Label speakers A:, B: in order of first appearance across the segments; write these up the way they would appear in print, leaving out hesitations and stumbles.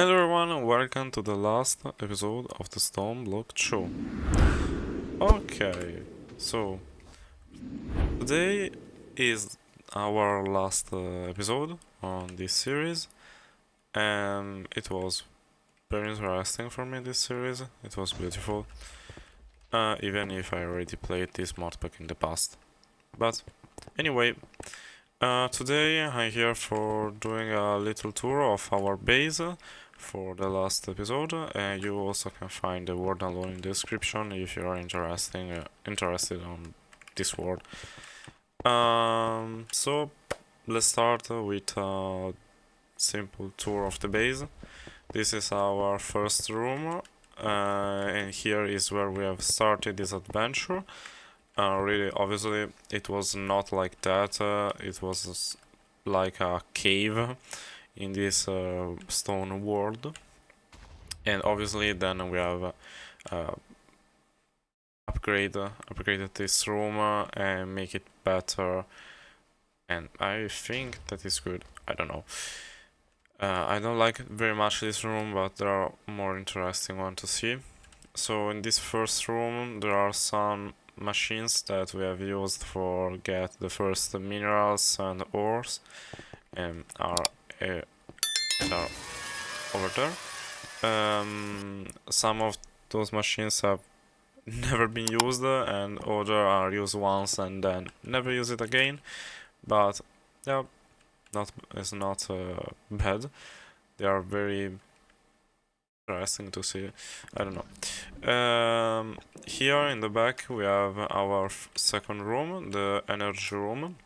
A: Hello everyone and welcome to the last episode of the StoneBlock show. Okay, so today is our last episode on this series, and it was very interesting for me, this series. It was beautiful, even if I already played this modpack in the past. But anyway, today I'm here for doing a little tour of our base for the last episode. You also can find the word download in the description if you are interested on this word. So let's start with a simple tour of the base. This is our first room, and here is where we have started this adventure. Really, obviously, it was not like that. It was like a cave in this stone world, and obviously, then we have upgraded this room and make it better. And I think that is good. I don't know. I don't like very much this room, but there are more interesting one to see. So in this first room, there are some machines that we have used for get the first minerals and ores, and are over there. Some of those machines have never been used, and other are used once and then never use it again. But yeah, it's not bad. They are very interesting to see. I don't know. Here in the back we have our second room, the energy room,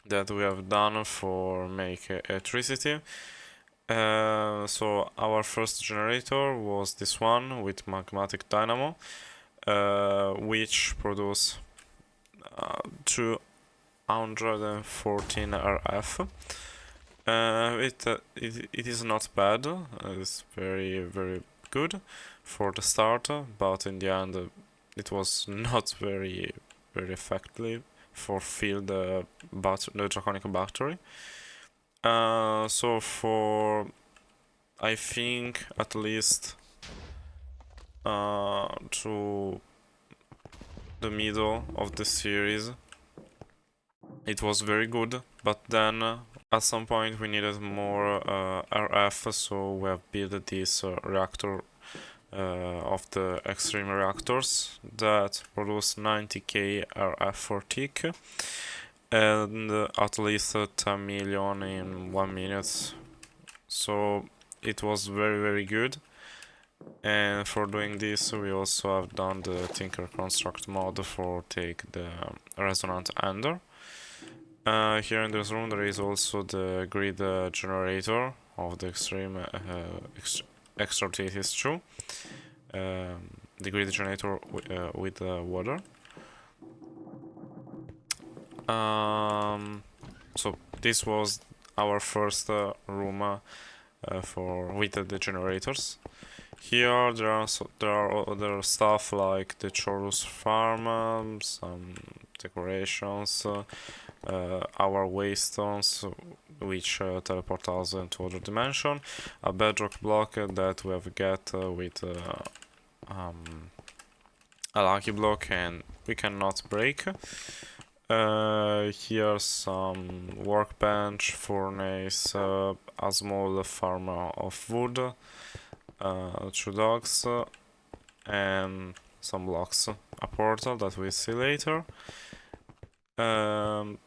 A: that we have done for make electricity. So our first generator was this one with magmatic dynamo, which produce 214 RF. It is not bad. It's very good for the start, but in the end, it was not very effective for fill the draconic battery. So for I think at least to the middle of the series, it was very good, but then at some point we needed more RF, so we have built this reactor of the extreme reactors that produce 90k RF for tick, and at least 10 million in 1 minute. So it was very good. And for doing this, we also have done the Tinker Construct mod for take the resonant ender. Here in this room there is also the grid generator of the extreme extra Thetis 2. The grid generator with water. So this was our first room for with the generators. Here there are other stuff like the Chorus farm, some decorations, our waystones, which teleport us into other dimension, a bedrock block that we have get with a lucky block and we cannot break. Here some workbench, furnace, a small farm of wood, 2 dogs, and some blocks, a portal that we'll see later. Then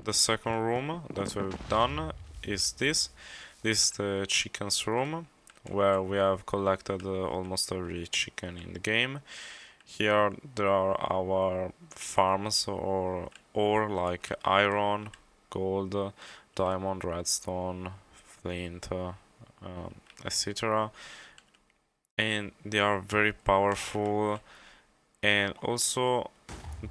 A: the second room that we've done is this. This is the chicken's room, where we have collected almost every chicken in the game. Here there are our farms or like iron, gold, diamond, redstone, flint, etc. And they are very powerful, and also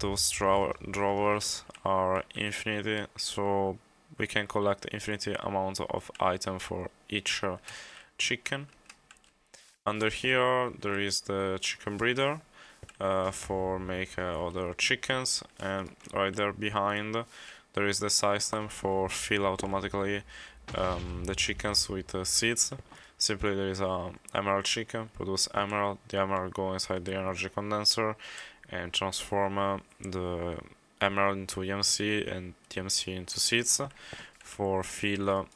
A: those drawers are infinity, so we can collect infinity amount of item for each chicken. Under here there is the chicken breeder for make other chickens, and right there behind there is the system for fill automatically the chickens with seeds. Simply there is a emerald chicken, produce emerald, the emerald go inside the energy condenser and transform the emerald into EMC and EMC into seeds for fill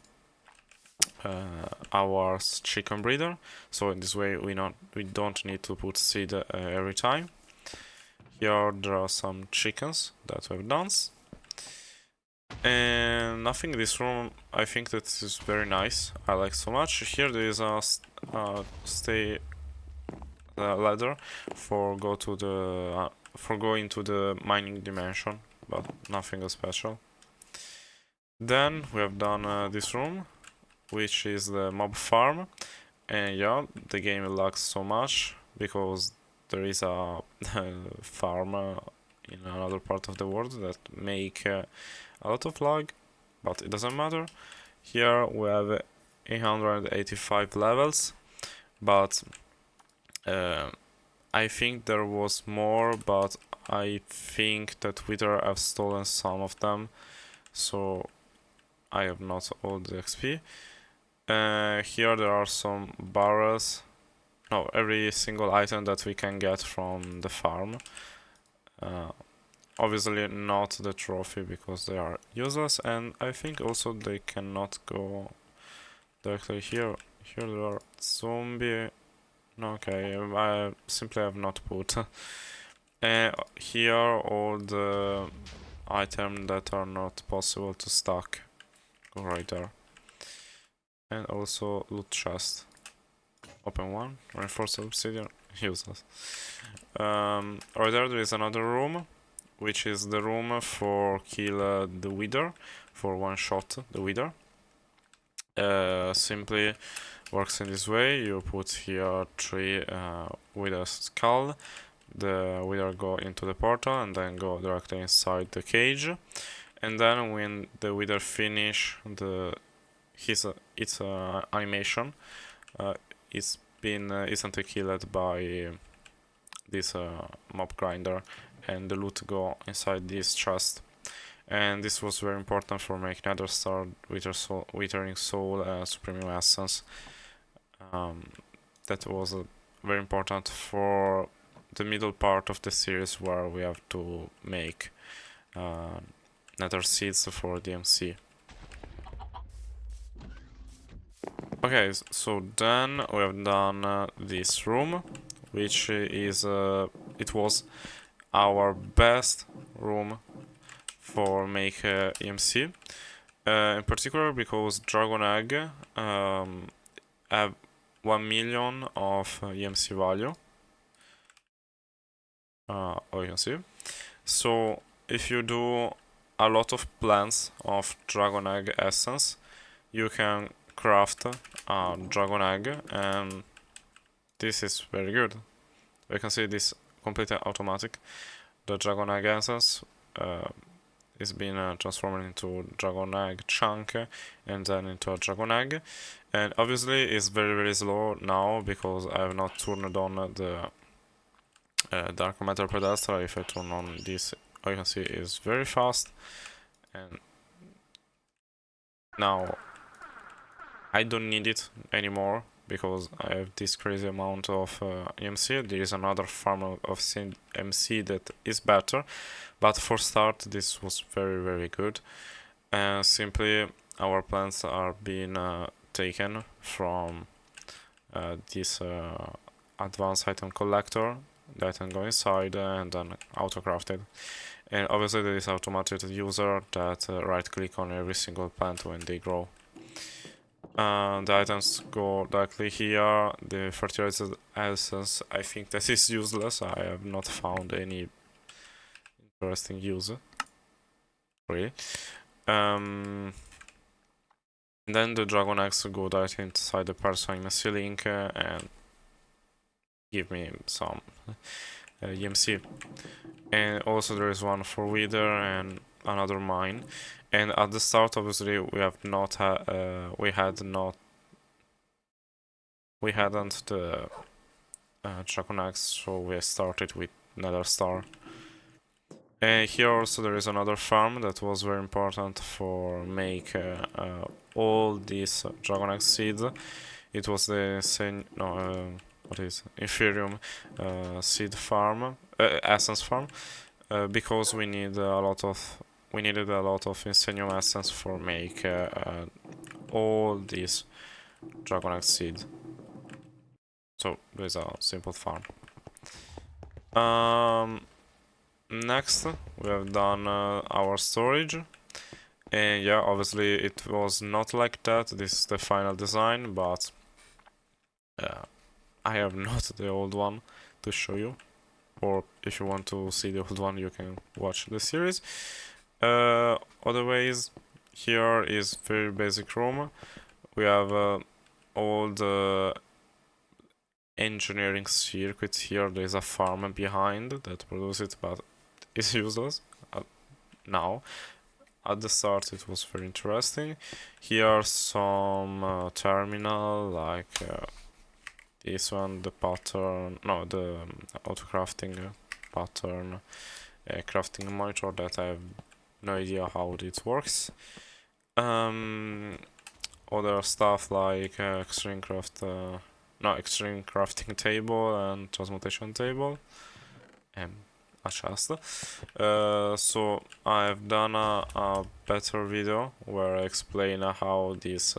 A: our chicken breeder. So in this way we don't need to put seed every time. Here there are some chickens that we've done. And nothing in this room, I think that is very nice. I like so much. Here there is a stay ladder for go into the mining dimension, but nothing special. Then we have done this room, which is the mob farm, and yeah, the game lags so much because there is a farm in another part of the world that make a lot of lag, but it doesn't matter. Here we have 885 levels, but I think there was more, but I think that Wither have stolen some of them, so I have not all the XP. Here there are some barrels. No, every single item that we can get from the farm. Obviously not the trophy because they are useless, and I think also they cannot go directly here. Here there are zombie. Okay, I simply have not put. Here all the items that are not possible to stack go right there. And also loot chest. Open one, reinforced obsidian, useless. Right there is another room, which is the room for kill the wither, for one shot the wither. Simply works in this way. You put here 3 wither skull, the wither go into the portal and then go directly inside the cage, and then when the wither finish its animation, it's been instantly killed by this mob grinder, and the loot go inside this chest. And this was very important for making Nether Star, Withering Soul, Supreme Essence. That was very important for the middle part of the series where we have to make Nether Seeds for DMC. Okay, so then we have done this room, which is it was our best room for make EMC, in particular because Dragon Egg have 1 million of EMC value. Oh, you can see. So if you do a lot of plants of Dragon Egg essence, you can craft a Dragon Egg, and this is very good. You can see this completely automatic. The Dragon Egg essence is being transformed into Dragon Egg chunk and then into a Dragon Egg, and obviously it's very slow now because I have not turned on the Dark Matter Pedestal. If I turn on this, you can see it's very fast, and now I don't need it anymore because I have this crazy amount of EMC. There is another farm of EMC that is better, but for start this was very good. Simply our plants are being taken from this advanced item collector. The item go inside and then auto-crafted. And obviously there is automated user that right click on every single plant when they grow. The items go directly here. The fertilizer essence, I think that is useless. I have not found any interesting use, really. And then the Dragon Eggs go directly inside the person in a ceiling and give me some EMC. And also there is one for Wither and another mine. And at the start, obviously, we hadn't the Dragon Axe, so we started with Nether Star. And here also there is another farm that was very important for make all these dragon egg seeds. It was the what is Inferium seed farm, essence farm, because we needed a lot of Insenium essence for make all these dragon egg seed. So there's a simple farm. Next, we have done our storage. And yeah, obviously it was not like that. This is the final design, but I have not the old one to show you. Or if you want to see the old one, you can watch the series. Otherwise, here is very basic room. We have all the engineering circuits here. There's a farm behind that produces it, but it's useless now. At the start it was very interesting. Here are some terminal like this one, the pattern, no, the auto crafting pattern, crafting monitor that I have no idea how it works. Other stuff like extreme crafting table and transmutation table. A chest. So I've done a better video where I explain how this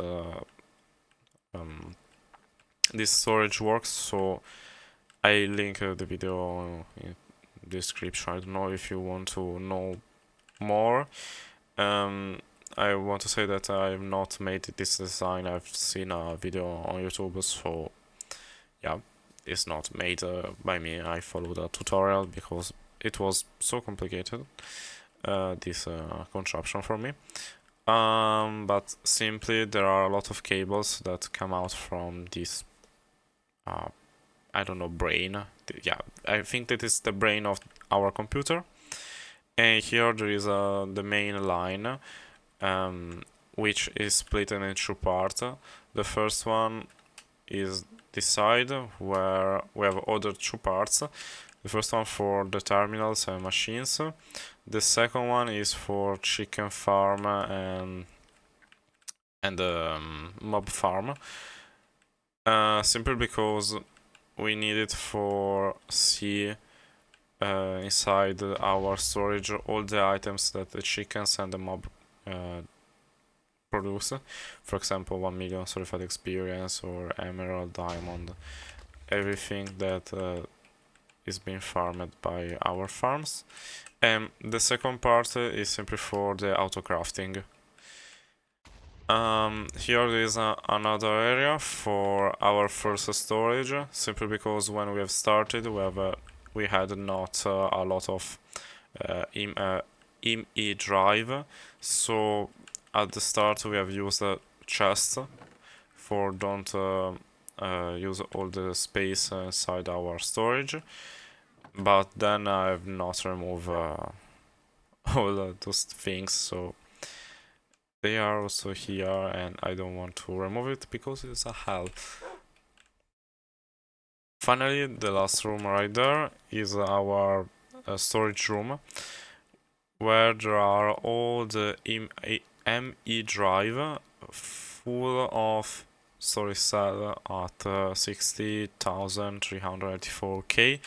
A: storage works. So I link the video in the description. I don't know if you want to know more. I want to say that I've not made this design. I've seen a video on YouTube, so yeah, it's not made by me. I followed a tutorial because it was so complicated, this contraption for me. But simply there are a lot of cables that come out from this, I don't know, brain. Yeah, I think that is the brain of our computer. And here there is the main line, which is split in two parts. The first one is this side where we have other two parts. The first one for the terminals and machines. The second one is for chicken farm and mob farm. Simply because we need it for see inside our storage all the items that the chickens and the mob produce. For example, 1 million certified experience or emerald, diamond, everything that is being farmed by our farms. And the second part is simply for the auto crafting. Here is another area for our first storage, simply because when we have started we had not a lot of IME drive, so at the start we have used a chest for don't use all the space inside our storage. But then I've not removed all those things, so they are also here, and I don't want to remove it because it's a hell. Finally, the last room right there is our storage room, where there are all the ME drive full of storage cell at 60,384k.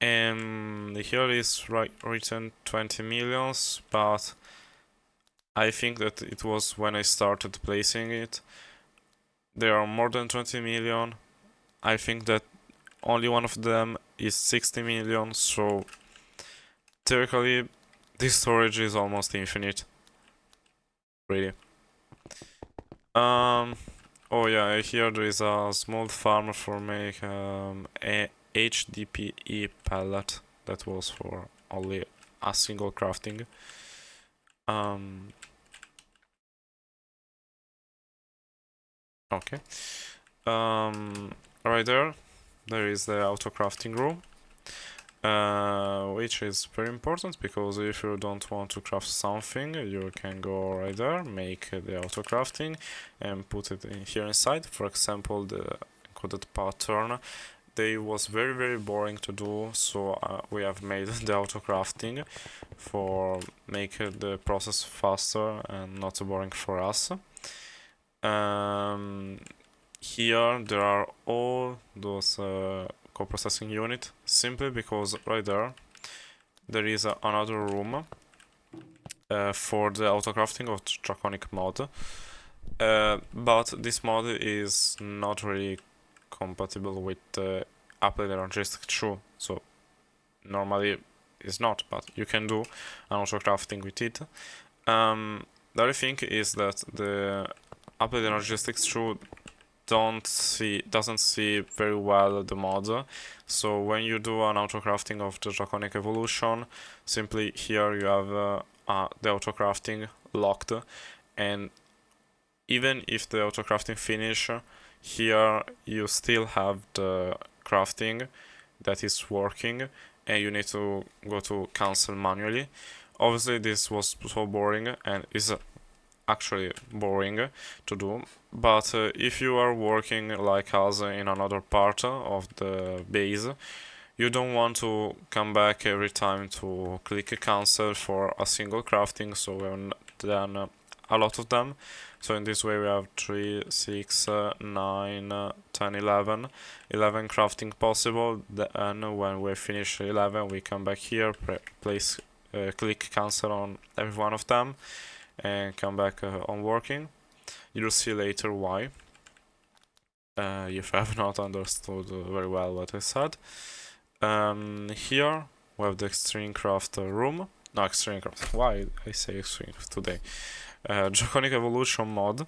A: And here is written 20 millions, but I think that it was when I started placing it. There are more than 20 million. I think that only one of them is 60 million, so theoretically this storage is almost infinite. Really. Oh yeah, here there is a small farm for make a HDPE pallet that was for only a single crafting. Okay. Right there is the auto crafting room, which is very important because if you don't want to craft something, you can go right there, make the auto crafting, and put it in here inside. For example, the encoded pattern they was very boring to do, so we have made the auto crafting for make the process faster and not so boring for us. Here there are all those co-processing unit, simply because right there is another room for the auto crafting of draconic mod, but this mod is not really compatible with the applied logistic true, so normally it's not, but you can do an auto crafting with it. The other thing is that the applied logistics true doesn't see very well the mod, so when you do an auto crafting of the draconic evolution, simply here you have the auto crafting locked, and even if the auto crafting finish, here you still have the crafting that is working, and you need to go to cancel manually. Obviously this was so boring and is actually boring to do, but if you are working like us in another part of the base, you don't want to come back every time to click cancel for a single crafting, so we've done a lot of them. So in this way we have 3, 6, 9, 10, 11 crafting possible, and when we finish 11 we come back here, click cancel on every one of them and come back on working. You'll see later why, if I have not understood very well what I said. Here we have the extreme craft room. No, extreme craft. Why I say extreme today? Draconic evolution mod.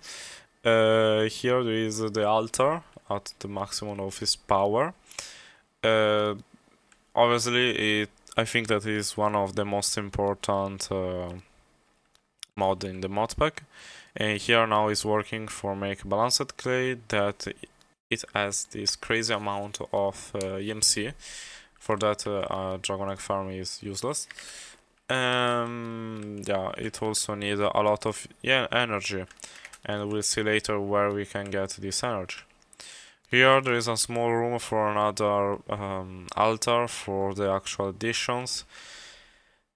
A: Here there is the altar at the maximum of its power. Obviously, I think that is one of the most important mod in the mod pack. And here now is working for make balanced clay that it has this crazy amount of EMC. For that, Draconic farm is useless. Yeah, it also needs a lot of energy, and we'll see later where we can get this energy. Here there is a small room for another altar for the actual additions.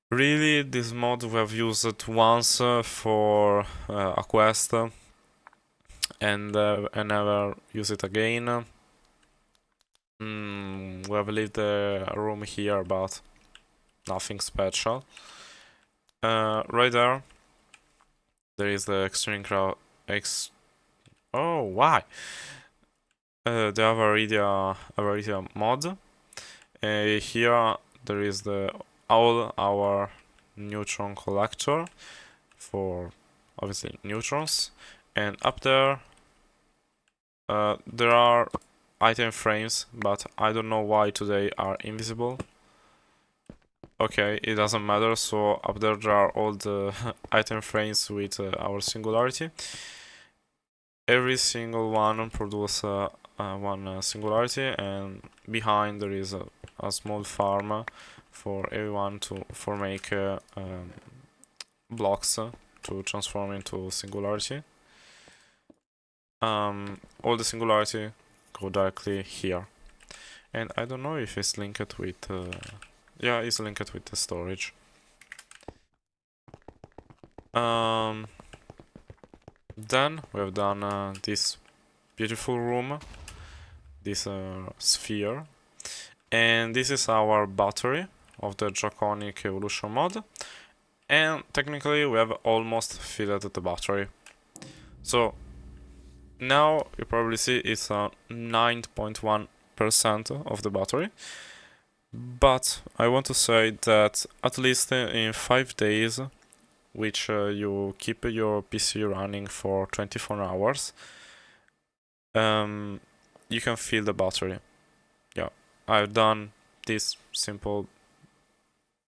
A: Really, this mod we have used it once for a quest, and I never use it again. We have left the room here, but nothing special. Right there is the extreme crowd. Oh, why? The Avaridia mod. Here there is all our neutron collector for obviously neutrons, and up there there are item frames, but I don't know why today are invisible. Okay, it doesn't matter, so up there are all the item frames with our singularity. Every single one produces one singularity, and behind there is a small farm for everyone for make blocks to transform into singularity. All the singularity go directly here, and I don't know if it's linked with yeah, it's linked with the storage. Then we have done this beautiful room, this sphere, and this is our battery of the Draconic Evolution mod, and technically we have almost filled the battery. So now you probably see it's a 9.1% of the battery, but I want to say that at least in 5 days, which you keep your PC running for 24 hours, you can fill the battery. Yeah, I've done this simple,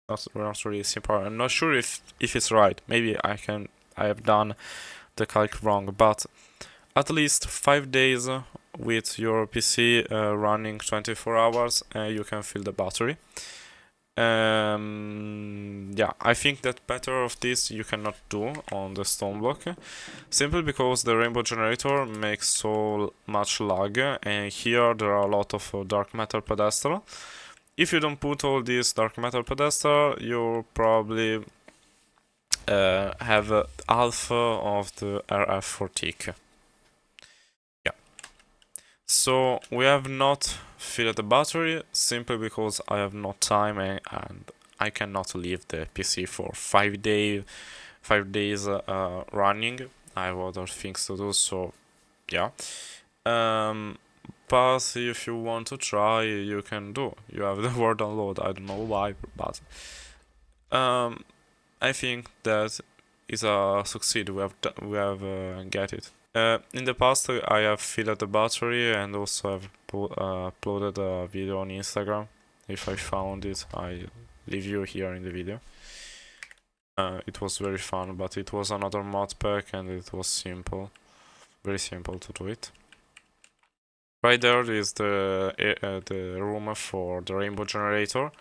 A: not really simple. I'm not sure if it's right. Maybe I have done the calc wrong, but at least 5 days with your PC running 24 hours, you can fill the battery. Yeah, I think that better of this you cannot do on the StoneBlock, simply because the rainbow generator makes so much lag, and here there are a lot of dark matter pedestal. If you don't put all these dark matter pedestal, you probably have half of the RF for tick. Yeah. So we have not filled the battery simply because I have no time and I cannot leave the PC for 5 days running. I have other things to do, so yeah. But if you want to try, you can do. You have the word download. I don't know why, but I think that is a succeed. We have get it. In the past, I have filled the battery and also have uploaded a video on Instagram. If I found it, I leave you here in the video. It was very fun, but it was another mod pack and it was simple, very simple to do it. Right there is the room for the rainbow generator.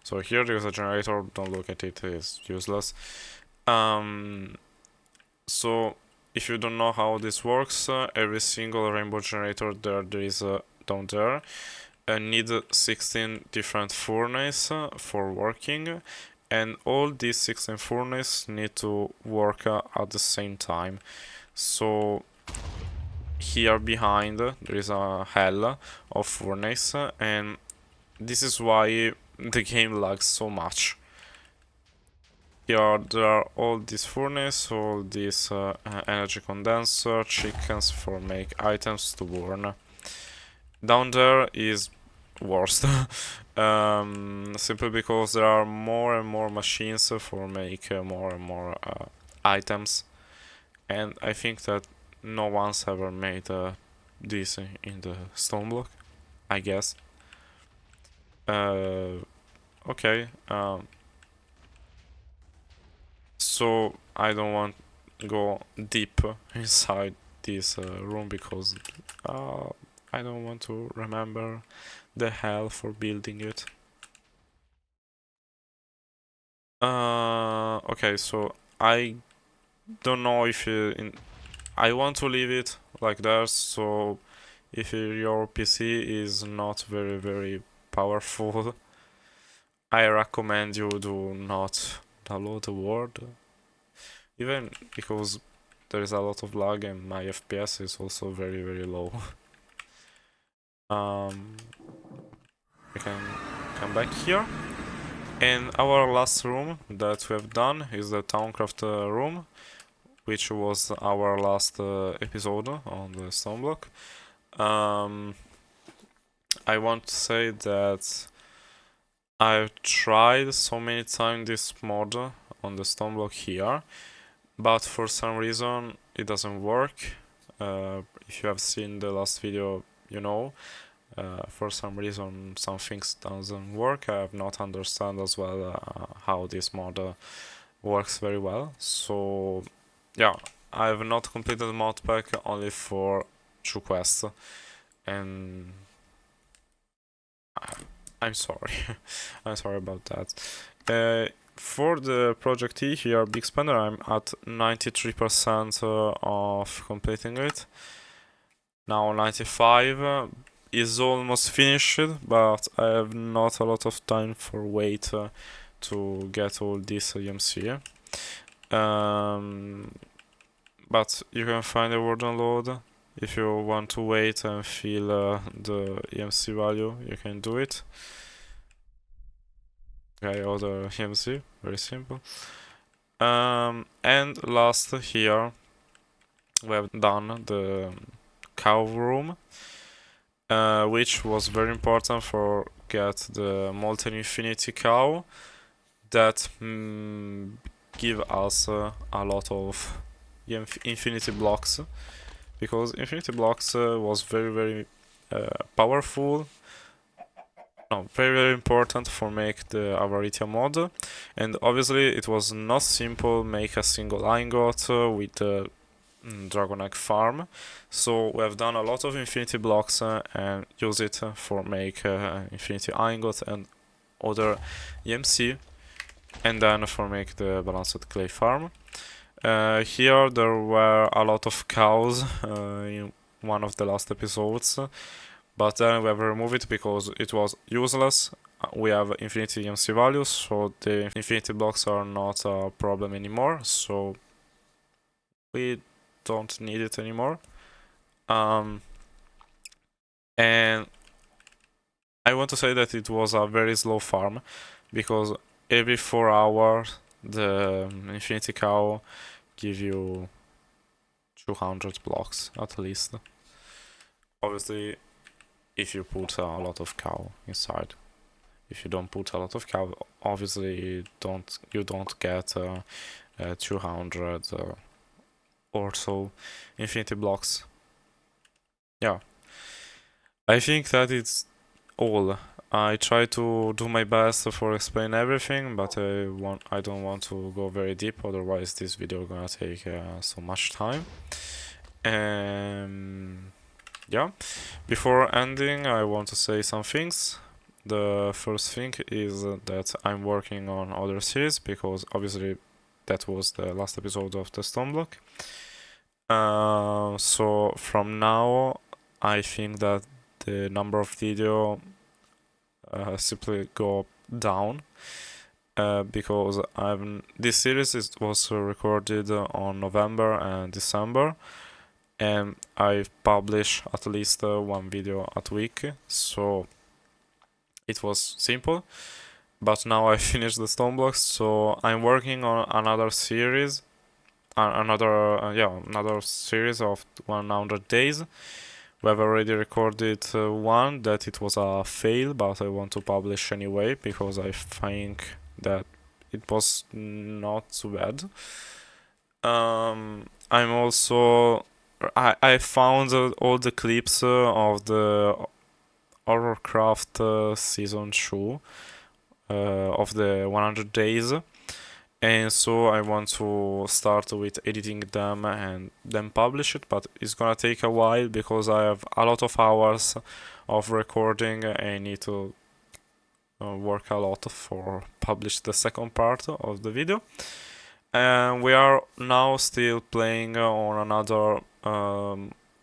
A: So here there is a generator. Don't look at it; it's useless. So if you don't know how this works, every single rainbow generator there is down there need 16 different furnaces for working, and all these 16 furnaces need to work at the same time. So here behind there is a hell of furnace, and this is why the game lags so much. Here there are all these furnaces, all these energy condenser, chickens for make items to burn. Down there is worst, simply because there are more and more machines for make more and more items, and I think that no one's ever made this in the StoneBlock, I guess. Okay. So I don't want to go deep inside this room because I don't want to remember the hell for building it. Okay, so I don't know if I want to leave it like that, so if your PC is not very powerful, I recommend you do not download the word, even because there is a lot of lag and my FPS is also very low. We can come back here, and our last room that we have done is the Towncraft room, which was our last episode on the StoneBlock. I want to say that I've tried so many times this mod on the StoneBlock here, but for some reason it doesn't work. If you have seen the last video, you know, for some reason some things doesn't work. I have not understand as well how this mod works very well. So yeah, I have not completed the mod pack only for 2 quests, and I'm sorry. I'm sorry about that. For the project E here, Big Spender, I'm at 93% of completing it. Now 95 is almost finished, but I have not a lot of time for wait to get all this EMC. But you can find a word download. If you want to wait and feel the EMC value, you can do it. Okay, other EMC, very simple. And last here, we have done the cow room, which was very important for get the molten infinity cow that give us a lot of infinity blocks, because infinity blocks was very powerful. No, very important for make the Avaritia mod, and obviously it was not simple make a single ingot with the Dragon Egg farm, so we have done a lot of infinity blocks and use it for make infinity ingot and other EMC, and then for make the balanced clay farm. Here there were a lot of cows in one of the last episodes, but then we have removed it because it was useless. We have infinity EMC values, so the infinity blocks are not a problem anymore, so we don't need it anymore. And I want to say that it was a very slow farm, because every 4 hours the infinity cow give you 200 blocks at least. Obviously, if you put a lot of cow inside. If you don't put a lot of cow, obviously you don't get 200 or so infinity blocks. Yeah, I think that it's all. I try to do my best for explain everything, but I don't want to go very deep, otherwise this video gonna take so much time. Yeah, before ending, I want to say some things. The first thing is that I'm working on other series, because obviously that was the last episode of the StoneBlock. So from now, I think that the number of video simply go down, because this series was recorded on November and December, and I publish at least one video a week, so it was simple. But now I finished the StoneBlocks, so I'm working on another series, another series of 100 days. We have already recorded one that it was a fail, but I want to publish anyway because I think that it was not too bad. I'm also I found all the clips of the Horrorcraft season 2 of the 100 days, and so I want to start with editing them and then publish it, but it's gonna take a while because I have a lot of hours of recording and I need to work a lot for publish the second part of the video. And we are now still playing on another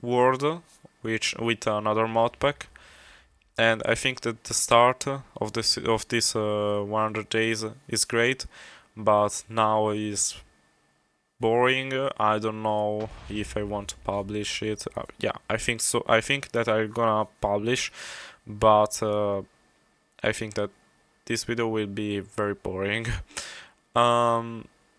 A: world, with another mod pack. And I think that the start of this 100 days is great, but now is boring. I don't know if I want to publish it. Yeah, I think so. I think that I'm gonna publish, but I think that this video will be very boring.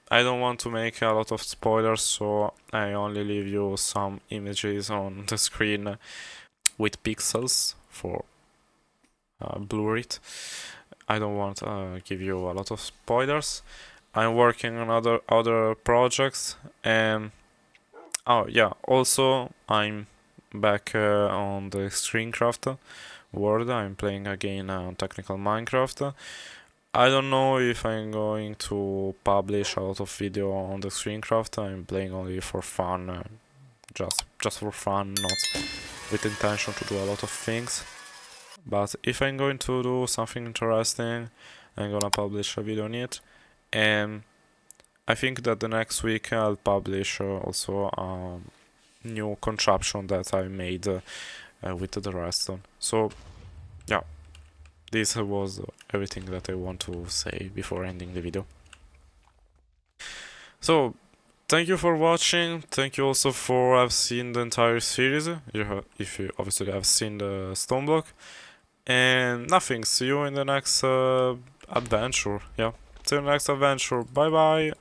A: I don't want to make a lot of spoilers, so I only leave you some images on the screen with pixels for blur it. I don't want to give you a lot of spoilers. I'm working on other projects, and oh yeah, also I'm back on the Screencraft world. I'm playing again technical Minecraft. I don't know if I'm going to publish a lot of video on the Screencraft. I'm playing only for fun, just for fun, not with intention to do a lot of things. But if I'm going to do something interesting, I'm gonna publish a video on it. And I think that the next week I'll publish also a new contraption that I made with the redstone. So yeah, this was everything that I want to say before ending the video. So thank you for watching. Thank you also for have seen the entire series. If you obviously have seen the StoneBlock. And nothing. See you in the next adventure. Yeah. See you in the next adventure. Bye bye.